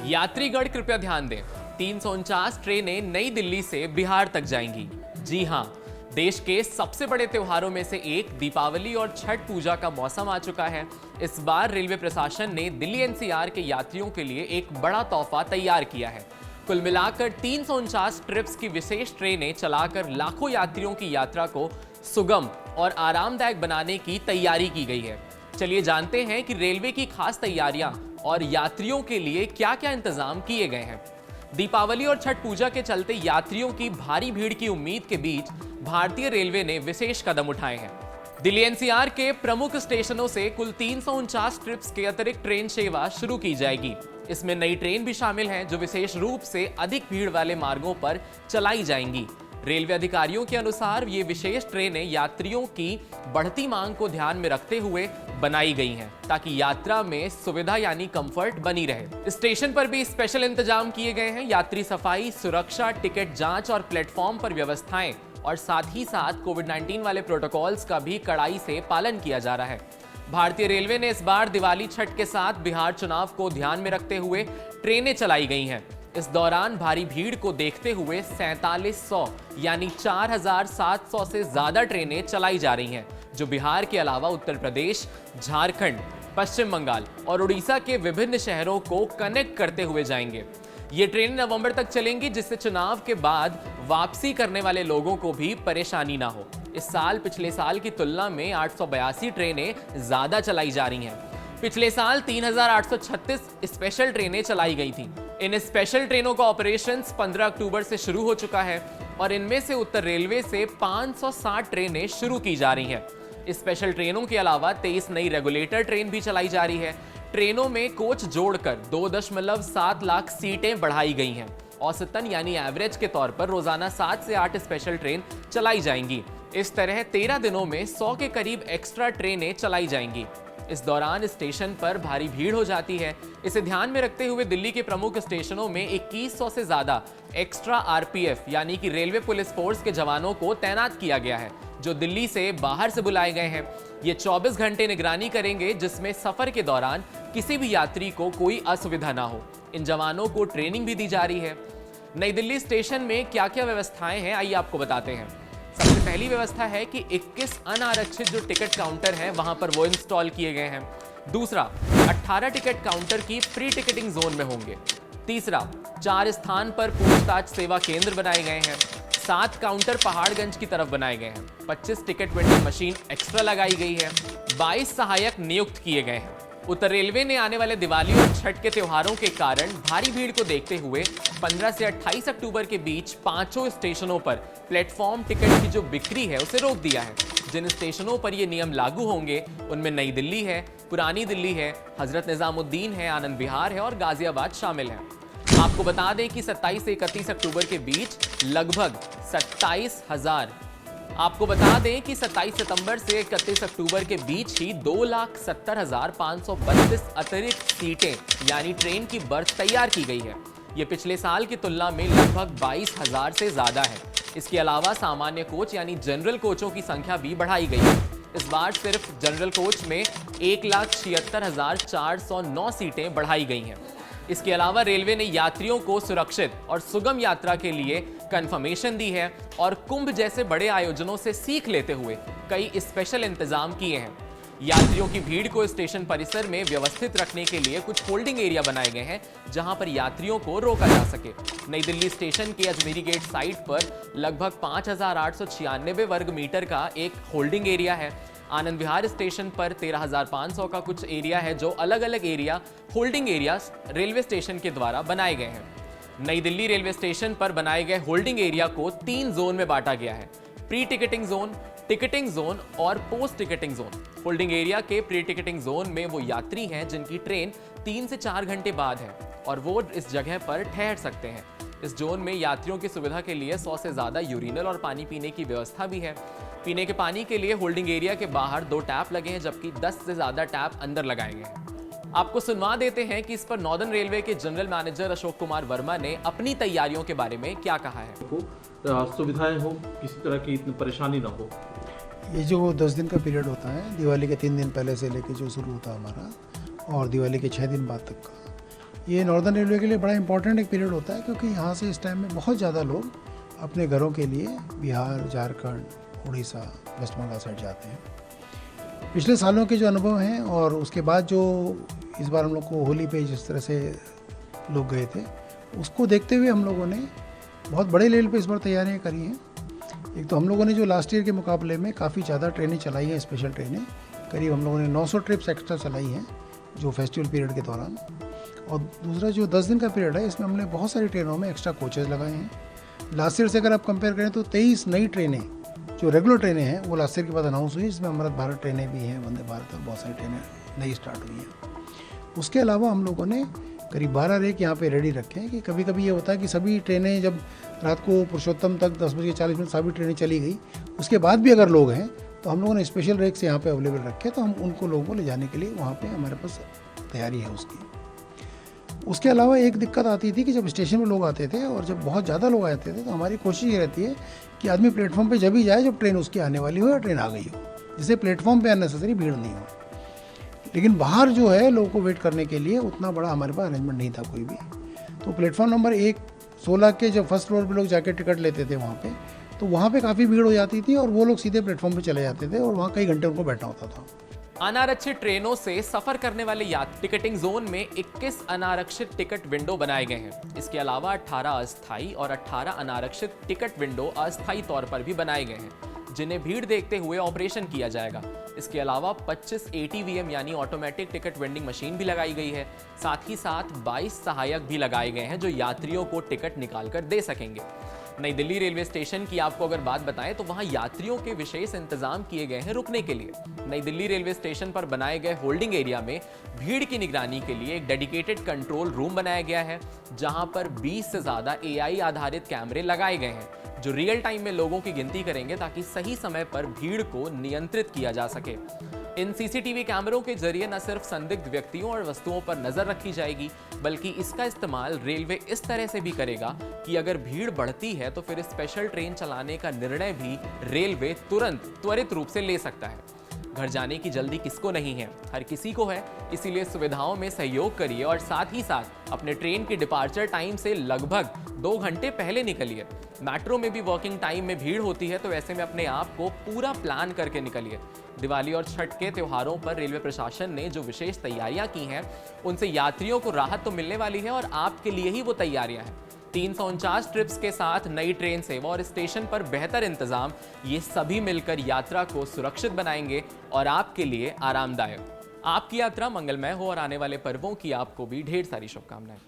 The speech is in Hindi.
यात्रीगण कृपया ध्यान दें, 349 ट्रेनें नई दिल्ली से बिहार तक जाएंगी। जी हां, देश के सबसे बड़े त्योहारों में से एक दीपावली और छठ पूजा का मौसम आ चुका है। इस बार रेलवे प्रशासन ने दिल्ली एनसीआर के यात्रियों के लिए एक बड़ा तोहफा तैयार किया है। कुल मिलाकर 349 ट्रिप्स की विशेष ट्रेनें चलाकर लाखों यात्रियों की यात्रा को सुगम और आरामदायक बनाने की तैयारी की गई है। चलिए जानते हैं कि रेलवे की खास तैयारियां और यात्रियों के लिए क्या-क्या इंतजाम किए गए हैं। दीपावली और छठ पूजा के चलते यात्रियों की भारी भीड़ की उम्मीद के बीच भारतीय रेलवे ने विशेष कदम उठाए हैं। दिल्ली एनसीआर के प्रमुख स्टेशनों से कुल 349 ट्रिप्स के अतिरिक्त ट्रेन सेवा शुरू की जाएगी। इसमें नई ट्रेन भी शामिल हैं जो विशेष रूप से अधिक भीड़ वाले मार्गों पर चलाई जाएंगी। रेलवे अधिकारियों के अनुसार ये विशेष ट्रेनें यात्रियों की बढ़ती मांग को ध्यान में रखते हुए बनाई गई हैं ताकि यात्रा में सुविधा यानी कंफर्ट बनी रहे। स्टेशन पर भी स्पेशल इंतजाम किए गए हैं। यात्री सफाई, सुरक्षा, टिकट जांच और प्लेटफॉर्म पर व्यवस्थाएं और साथ ही साथ कोविड-19 वाले प्रोटोकॉल्स का भी कड़ाई से पालन किया जा रहा है। भारतीय रेलवे ने इस बार दिवाली छठ के साथ बिहार चुनाव को ध्यान में रखते हुए ट्रेनें चलाई गई हैं। इस दौरान भारी भीड़ को देखते हुए 4700 यानी 4700 से ज्यादा ट्रेनें चलाई जा रही हैं, जो बिहार के अलावा उत्तर प्रदेश, झारखंड, पश्चिम बंगाल और उड़ीसा के विभिन्न शहरों को कनेक्ट करते हुए जाएंगे। ये ट्रेनें नवंबर तक चलेंगी, जिससे चुनाव के बाद वापसी करने वाले लोगों को भी परेशानी ना हो। इस साल पिछले साल की तुलना में 882 ट्रेनें ज्यादा चलाई जा रही हैं। पिछले साल 3836 स्पेशल ट्रेनें चलाई गई थीं। इन स्पेशल ट्रेनों का ऑपरेशन 15 अक्टूबर से शुरू हो चुका है और इनमें से उत्तर रेलवे से 560 ट्रेनें शुरू की जा रही हैं। स्पेशल ट्रेनों के अलावा 23 नई रेगुलेटर ट्रेन भी चलाई जा रही है। ट्रेनों में कोच जोड़कर 2.7 लाख सीटें बढ़ाई गई हैं। औसतन यानी एवरेज के तौर पर रोजाना 7 से 8 स्पेशल ट्रेन चलाई जाएंगी। इस तरह 13 दिनों में 100 के करीब एक्स्ट्रा ट्रेनें चलाई जाएंगी। इस दौरान स्टेशन पर भारी भीड़ हो जाती है। इसे ध्यान में रखते हुए दिल्ली के प्रमुख स्टेशनों में 2100 से ज्यादा एक्स्ट्रा आरपीएफ यानी कि रेलवे पुलिस फोर्स के जवानों को तैनात किया गया है, जो दिल्ली से बाहर से बुलाए गए हैं। ये 24 घंटे निगरानी करेंगे, जिसमें सफर के दौरान किसी भी यात्री को कोई असुविधा ना हो। इन जवानों को ट्रेनिंग भी दी जा रही है। नई दिल्ली स्टेशन में क्या-क्या व्यवस्थाएं हैं, आइए आपको बताते हैं। सबसे पहली व्यवस्था है कि 21 अनारक्षित जो टिकट काउंटर हैं वहां पर वो इंस्टॉल किए गए हैं। दूसरा, 18 टिकट काउंटर की प्री टिकटिंग जोन में होंगे। तीसरा, 4 स्थान पर पूछताछ सेवा केंद्र बनाए गए हैं। 7 काउंटर पहाड़गंज की तरफ बनाए गए हैं। 25 टिकट वेंडिंग मशीन एक्स्ट्रा लगाई गई है। 22 सहायक नियुक्त किए गए हैं। उत्तर रेलवे ने आने वाले दिवाली और छठ के त्योहारों के कारण भारी भीड़ को देखते हुए 15 से 28 अक्टूबर के बीच 5 स्टेशनों पर प्लेटफॉर्म टिकट की जो बिक्री है उसे रोक दिया है। जिन स्टेशनों पर ये नियम लागू होंगे उनमें नई दिल्ली है, पुरानी दिल्ली है, हजरत निजामुद्दीन है, आनंद विहार है और गाजियाबाद शामिल है। आपको बता दें कि 27 से 31 अक्टूबर के बीच लगभग 27,000 आपको बता दें कि 27 सितंबर से 31 अक्टूबर के बीच ही 2,70,532 अतिरिक्त सीटें यानी ट्रेन की बर्थ तैयार की गई है। ये पिछले साल की तुलना में लगभग 22,000 से ज्यादा है। इसके अलावा सामान्य कोच यानी जनरल कोचों की संख्या भी बढ़ाई गई है। इस बार सिर्फ जनरल कोच में 1,76,409 सीटें बढ़ाई गई हैं। इसके अलावा रेलवे ने यात्रियों को सुरक्षित और सुगम यात्रा के लिए कंफर्मेशन दी है और कुंभ जैसे बड़े आयोजनों से सीख लेते हुए कई स्पेशल इंतजाम किए हैं। यात्रियों की भीड़ को स्टेशन परिसर में व्यवस्थित रखने के लिए कुछ होल्डिंग एरिया बनाए गए हैं, जहां पर यात्रियों को रोका जा सके। नई दिल्ली स्टेशन के अजमेरी गेट साइट पर लगभग 5,896 वर्ग मीटर का एक होल्डिंग एरिया है। आनंद विहार स्टेशन पर 13,500 का कुछ एरिया है, जो अलग अलग area holding area railway station के द्वारा बनाए गए हैं। नई दिल्ली रेलवे स्टेशन पर बनाए गए होल्डिंग एरिया को 3 जोन में बांटा गया है: प्री टिकटिंग जोन और post ticketing zone. Holding area के प्री टिकटिंग जोन में वो यात्री हैं जिनकी ट्रेन 3 से 4 घंटे बाद है और वो इस जगह पर ठहर सकते हैं। इस जोन में यात्रियों की सुविधा के लिए 100 से ज्यादा यूरिनल और पानी पीने की व्यवस्था भी है। पीने के पानी के लिए होल्डिंग एरिया के बाहर 2 टैप लगे हैं, जबकि 10 से ज्यादा टैप अंदर लगाए गए हैं। आपको सुनवा देते हैं कि इस पर नॉर्दर्न रेलवे के जनरल मैनेजर अशोक कुमार वर्मा ने अपनी तैयारियों के बारे में क्या कहा है। सुविधाएं हो, किसी तरह की इतनी परेशानी ना हो। ये जो 10 दिन का पीरियड होता है, दिवाली के 3 दिन पहले से लेके जो शुरू होता है हमारा, और दिवाली के 6 दिन बाद तक का, ये नॉर्दर्न रेलवे के लिए बड़ा इंपॉर्टेंट एक पीरियड होता है, क्योंकि यहाँ से इस टाइम में बहुत ज़्यादा लोग अपने घरों के लिए बिहार, झारखंड, उड़ीसा, वेस्ट बंगाल साइड जाते हैं। पिछले सालों के जो अनुभव हैं और उसके बाद जो इस बार हम लोग को होली पे जिस तरह से लोग गए थे, उसको देखते हुए हम लोगों ने बहुत बड़े लेवल पे इस बार तैयारियां करी हैं। एक तो हम लोगों ने जो लास्ट ईयर के मुकाबले में काफ़ी ज़्यादा ट्रेनें चलाई हैं, स्पेशल ट्रेनें, करीब हम लोगों ने 900 ट्रिप्स एक्स्ट्रा चलाई हैं जो फेस्टिवल पीरियड के दौरान। और दूसरा जो 10 दिन का पीरियड है, इसमें हमने बहुत सारी ट्रेनों में एक्स्ट्रा कोचेज़ लगाए हैं। लास्ट ईयर से अगर आप कंपेयर करें तो 23 नई ट्रेनें जो रेगुलर ट्रेनें हैं वो लास्ट ईयर के बाद अनाउंस हुई, इसमें अमृत भारत ट्रेनें भी हैं, वंदे भारत और बहुत सारी ट्रेनें नई स्टार्ट हुई हैं। उसके अलावा हम लोगों ने करीब 12 रेक यहाँ पे रेडी रखे हैं कि कभी कभी ये होता है कि सभी ट्रेनें जब रात को पुरुषोत्तम तक 10:40 सभी ट्रेनें चली गई, उसके बाद भी अगर लोग हैं तो हम लोगों ने स्पेशल रेक्स यहाँ पे अवेलेबल रखे, तो हम उनको लोगों को ले जाने के लिए वहाँ पे हमारे पास तैयारी है उसकी। उसके अलावा एक दिक्कत आती थी कि जब स्टेशन में लोग आते थे और जब बहुत ज़्यादा लोग आते थे तो हमारी कोशिश ये रहती है कि आदमी प्लेटफॉर्म पे जब ही जाए जब ट्रेन उसकी आने वाली हो या ट्रेन आ गई हो, जिससे प्लेटफॉर्म पे अननेसेसरी भीड़ नहीं हो। लेकिन बाहर जो है लोगों को वेट करने के लिए उतना बड़ा हमारे पास अरेंजमेंट नहीं था कोई भी। तो प्लेटफॉर्म नंबर 1-16 के जब फर्स्ट फ्लोर पे लोग जाके टिकट लेते थे वहाँ पे, तो वहाँ पे काफ़ी भीड़ हो जाती थी और वो लोग सीधे प्लेटफॉर्म पे चले जाते थे और वहाँ कई घंटे उनको बैठना होता था। अनारक्षित ट्रेनों से सफर करने वाले यात्री टिकटिंग जोन में 21 अनारक्षित टिकट विंडो बनाए गए हैं। इसके अलावा 18 अस्थायी और 18 अनारक्षित टिकट विंडो अस्थायी तौर पर भी बनाए गए हैं, जिन्हें भीड़ देखते हुए ऑपरेशन किया जाएगा। इसके अलावा 25 ATVM यानी ऑटोमेटिक टिकट वेंडिंग मशीन भी लगाई गई है। साथ ही साथ 22 सहायक भी लगाए गए हैं जो यात्रियों को टिकट निकाल कर दे सकेंगे। नई दिल्ली रेलवे स्टेशन की आपको अगर बात बताएं तो वहां यात्रियों के विशेष इंतजाम किए गए हैं रुकने के लिए। नई दिल्ली रेलवे स्टेशन पर बनाए गए होल्डिंग एरिया में भीड़ की निगरानी के लिए एक डेडिकेटेड कंट्रोल रूम बनाया गया है, जहां पर 20 से ज्यादा AI आधारित कैमरे लगाए गए हैं जो रियल टाइम में लोगों की गिनती करेंगे ताकि सही समय पर भीड़ को नियंत्रित किया जा सके। इन CCTV कैमरों के जरिए न सिर्फ संदिग्ध व्यक्तियों और वस्तुओं पर नजर रखी जाएगी, बल्कि इसका इस्तेमाल रेलवे इस तरह से भी करेगा कि अगर भीड़ बढ़ती है तो फिर स्पेशल ट्रेन चलाने का निर्णय भी रेलवे त्वरित रूप से ले सकता है। घर जाने की जल्दी किसको नहीं है, हर किसी को है, इसीलिए सुविधाओं में सहयोग करिए और साथ ही साथ अपने ट्रेन की डिपार्चर टाइम से लगभग 2 घंटे पहले निकलिए। मेट्रो में भी वर्किंग टाइम में भीड़ होती है, तो ऐसे में अपने आप को पूरा प्लान करके निकलिए। दिवाली और छठ के त्योहारों पर रेलवे प्रशासन ने जो विशेष तैयारियां की हैं, उनसे यात्रियों को राहत तो मिलने वाली है और आपके लिए ही वो तैयारियां हैं। 349 ट्रिप्स के साथ नई ट्रेन सेवा और स्टेशन पर बेहतर इंतजाम, ये सभी मिलकर यात्रा को सुरक्षित बनाएंगे और आपके लिए आरामदायक। आपकी यात्रा मंगलमय हो और आने वाले पर्वों की आपको भी ढेर सारी शुभकामनाएं।